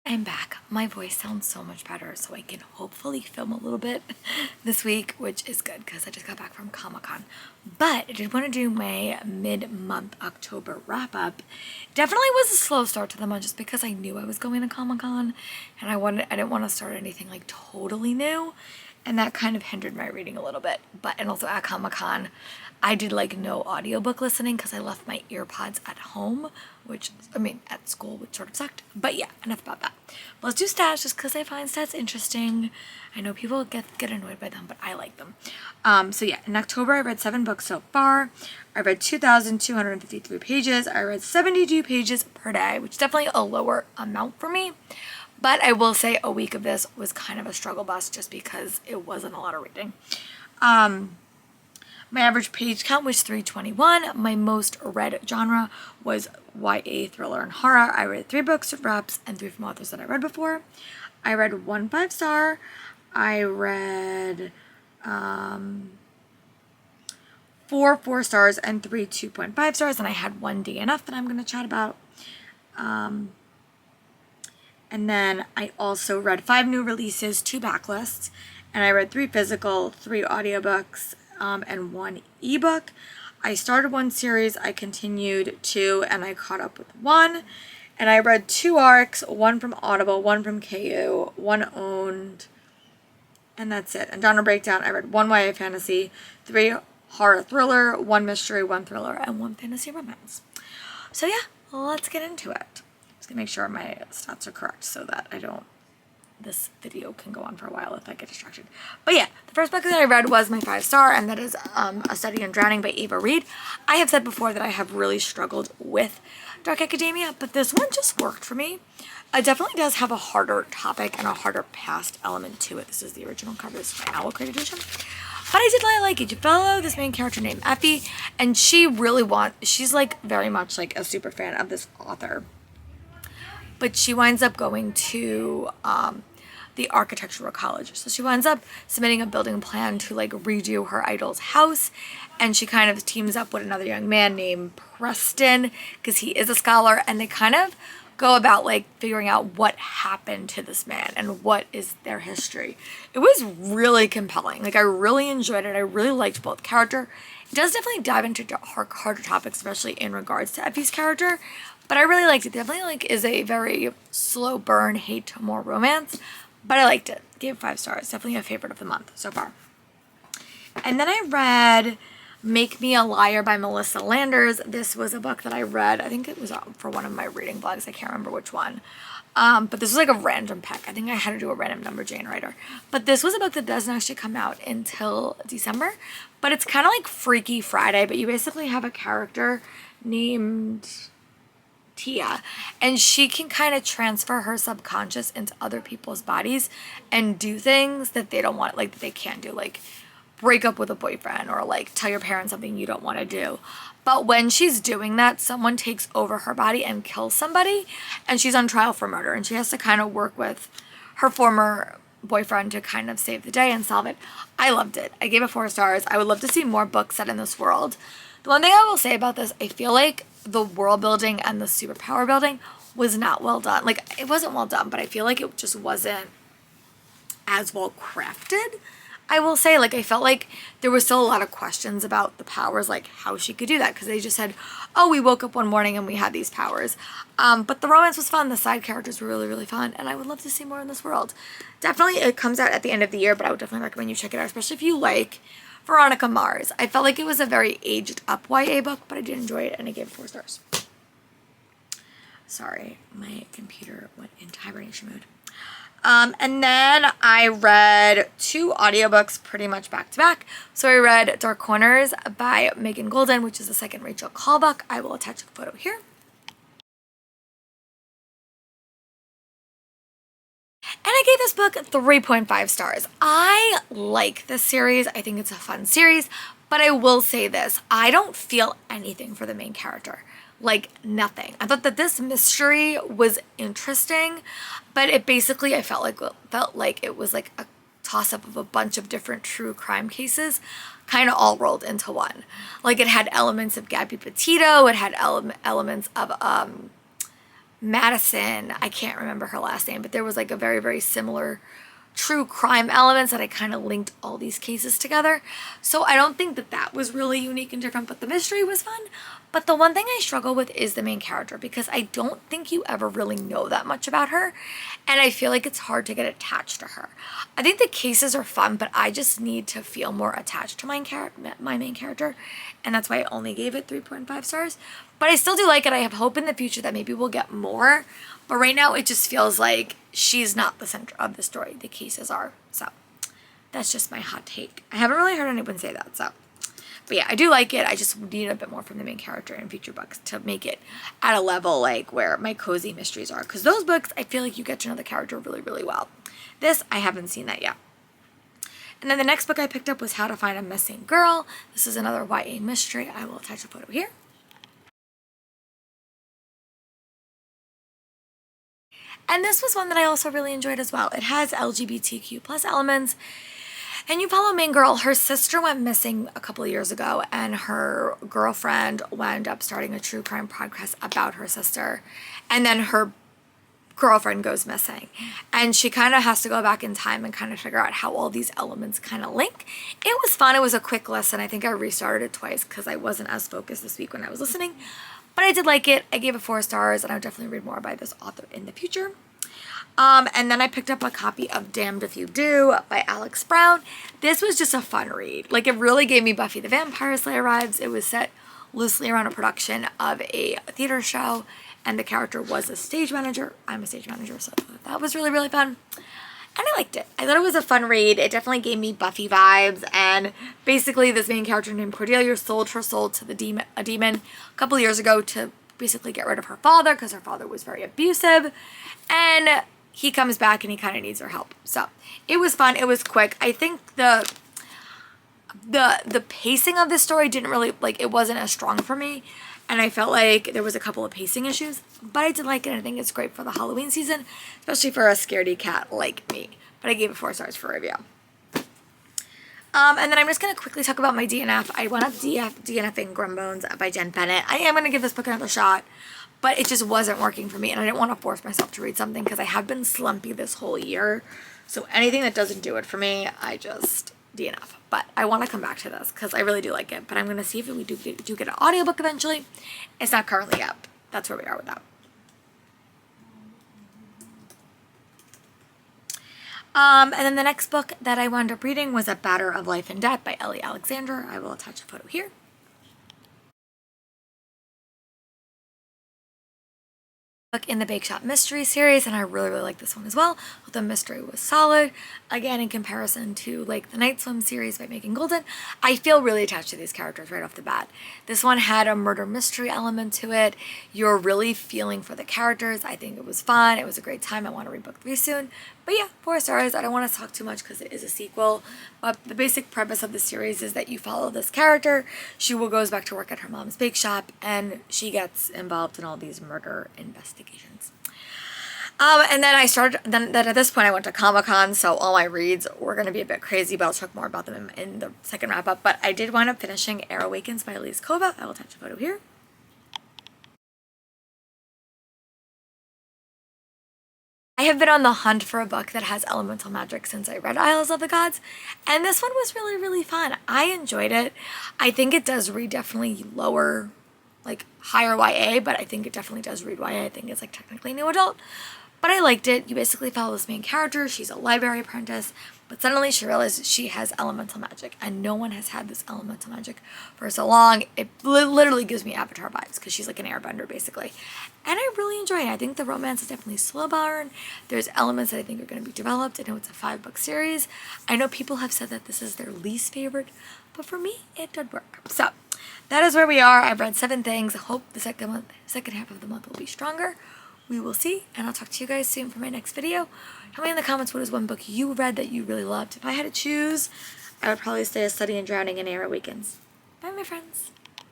I'm back. My voice sounds so much better, so I can hopefully film a little bit this week, which is good because I just got back from Comic-Con. But I did want to do my mid-month October wrap-up. Definitely was a slow start to the month just because I knew I was going to Comic-Con and I didn't want to start anything like totally new, and that kind of hindered my reading a little bit. And also at Comic-Con, I did like no audiobook listening because I left my earpods at home, at school, which sort of sucked. But yeah, enough about that. Let's do stats just because I find stats interesting. I know people get annoyed by them, but I like them. So yeah, in October I read 7 books so far. I read 2,253 pages. I read 72 pages per day, which is definitely a lower amount for me. But I will say a week of this was kind of a struggle bus just because it wasn't a lot of reading. My average page count was 321. My most read genre was YA, thriller, and horror. I read 3 books of reps and 3 from authors that I read before. I read 1 5-star. I read 4 4-stars and 3 2.5 stars. And I had 1 DNF that I'm going to chat about. And then I also read 5 new releases, 2 backlists. And I read 3 physical, 3 audiobooks, and 1 ebook. I started 1 series, I continued 2, and I caught up with 1. And I read 2 arcs, 1 from Audible, 1 from KU, 1 owned, and that's it. And genre breakdown, I read 1 YA fantasy, 3 horror thriller, 1 mystery, 1 thriller, and 1 fantasy romance. So yeah, let's get into it. Just gonna make sure my stats are correct so that this video can go on for a while if I get distracted. But yeah, the first book that I read was my 5-star, and that is A Study in Drowning by Ava Reid. I have said before that I have really struggled with dark academia, but this one just worked for me. It definitely does have a harder topic and a harder past element to it. This is the original cover. This is my Owl Crate edition. But I did really like it. You follow this main character named Effie, and she's like very much like a super fan of this author. But she winds up going to the architectural college. So she winds up submitting a building plan to like redo her idol's house. And she kind of teams up with another young man named Preston because he is a scholar. And they kind of go about like figuring out what happened to this man and what is their history. It was really compelling. Like I really enjoyed it. I really liked both character. It does definitely dive into harder topics, especially in regards to Effie's character. But I really liked it. Definitely like is a very slow burn, hate to more romance. But I liked it. Gave 5 stars. Definitely a favorite of the month so far. And then I read Make Me a Liar by Melissa Landers. This was a book that I read. I think it was for one of my reading blogs. I can't remember which one. But this was like a random pick. I think I had to do a random number Jane writer. But this was a book that doesn't actually come out until December. But it's kind of like Freaky Friday. But you basically have a character named Tia, and she can kind of transfer her subconscious into other people's bodies and do things that they don't want, like that they can't do, like break up with a boyfriend or like tell your parents something you don't want to do. But when she's doing that, someone takes over her body and kills somebody, and she's on trial for murder, and she has to kind of work with her former boyfriend to kind of save the day and solve it. I loved it. I gave it 4 stars. I would love to see more books set in this world. The one thing I will say about this, I feel like the world building and the superpower building was not well done. Like, it wasn't well done, but I feel like it just wasn't as well crafted. I will say, like, I felt like there was still a lot of questions about the powers, like how she could do that, because they just said, oh, we woke up one morning and we had these powers. But the romance was fun. The side characters were really, really fun, and I would love to see more in this world. Definitely, it comes out at the end of the year, but I would definitely recommend you check it out, especially if you like Veronica Mars. I felt like it was a very aged up YA book, but I did enjoy it, and I gave it 4 stars. Sorry, my computer went into hibernation mode. And then I read 2 audiobooks pretty much back to back. So I read Dark Corners by Megan Golden, which is the second Rachel Call book. I will attach a photo here. And I gave this book 3.5 stars. I like this series. I think it's a fun series, but I will say this. I don't feel anything for the main character. Like, nothing. I thought that this mystery was interesting, but it basically, I felt like it was like a toss-up of a bunch of different true crime cases kind of all rolled into one. Like, it had elements of Gabby Petito. It had elements of Madison, I can't remember her last name, but there was like a very, very similar true crime elements that I kind of linked all these cases together. So I don't think that that was really unique and different, but the mystery was fun. But the one thing I struggle with is the main character, because I don't think you ever really know that much about her, and I feel like it's hard to get attached to her. I think the cases are fun, but I just need to feel more attached to my main character, and that's why I only gave it 3.5 stars. But I still do like it. I have hope in the future that maybe we'll get more, but right now it just feels like she's not the center of the story. The cases are. So that's just my hot take. I haven't really heard anyone say that, so. But yeah, I do like it. I just need a bit more from the main character in future books to make it at a level like where my cozy mysteries are. Because those books, I feel like you get to know the character really, really well. This, I haven't seen that yet. And then the next book I picked up was How to Find a Missing Girl. This is another YA mystery. I will attach a photo here. And this was one that I also really enjoyed as well. It has LGBTQ plus elements. And you follow main girl. Her sister went missing a couple of years ago, and her girlfriend wound up starting a true crime podcast about her sister. And then her girlfriend goes missing. And she kind of has to go back in time and kind of figure out how all these elements kind of link. It was fun. It was a quick listen. I think I restarted it twice because I wasn't as focused this week when I was listening. But I did like it. I gave it 4 stars, and I would definitely read more by this author in the future. And then I picked up a copy of Damned If You Do by Alex Brown. This was just a fun read. Like, it really gave me Buffy the Vampire Slayer vibes. It was set loosely around a production of a theater show, and the character was a stage manager. I'm a stage manager, so that was really, really fun. And I liked it. I thought it was a fun read. It definitely gave me Buffy vibes, and basically this main character named Cordelia sold her soul to a demon a couple years ago to basically get rid of her father because her father was very abusive, and he comes back and he kind of needs her help. So it was fun. It was quick. I think the pacing of this story didn't really, like, it wasn't as strong for me, and I felt like there was a couple of pacing issues, but I did like it. I think it's great for the Halloween season, especially for a scaredy cat like me. But I gave it 4 stars for review. And then I'm just going to quickly talk about my DNF. I went up DNFing Grumbones by Jen Bennett. I am going to give this book another shot, but it just wasn't working for me, and I didn't want to force myself to read something because I have been slumpy this whole year. So anything that doesn't do it for me, I just DNF. But I want to come back to this because I really do like it. But I'm going to see if we do get an audiobook eventually. It's not currently up. That's where we are with that. And then the next book that I wound up reading was A Batter of Life and Death by Ellie Alexander. I will attach a photo here. In the Bake Shop Mystery series, and I really, really like this one as well. The mystery was solid. Again, in comparison to like the Night Swim series by Megan Golden, I feel really attached to these characters right off the bat. This one had a murder mystery element to it. You're really feeling for the characters. I think it was fun. It was a great time. I want to read book 3 soon. But yeah, 4 stars. I don't want to talk too much because it is a sequel. But the basic premise of the series is that you follow this character. She goes back to work at her mom's bake shop, and she gets involved in all these murder investigations. And then at this point I went to Comic-Con, so all my reads were going to be a bit crazy, but I'll talk more about them in the second wrap-up. But I did wind up finishing Air Awakens by Elise Kova. I will attach a photo here. I have been on the hunt for a book that has elemental magic since I read Isles of the Gods, and this one was really, really fun. I enjoyed it. I think it does read definitely lower, like higher YA, but I think it definitely does read YA. I think it's like technically new adult, but I liked it. You basically follow this main character. She's a library apprentice, but suddenly she realizes she has elemental magic, and no one has had this elemental magic for so long. It literally gives me Avatar vibes because she's like an airbender basically. And I really enjoy it. I think the romance is definitely slow burn. There's elements that I think are going to be developed. I know it's a 5-book series. I know people have said that this is their least favorite, but for me, it did work. So that is where we are. I've read 7 things. I hope the second half of the month will be stronger. We will see, and I'll talk to you guys soon for my next video. Tell me in the comments what is one book you read that you really loved. If I had to choose, I would probably say A Study in Drowning and Air Awakens. Bye, my friends.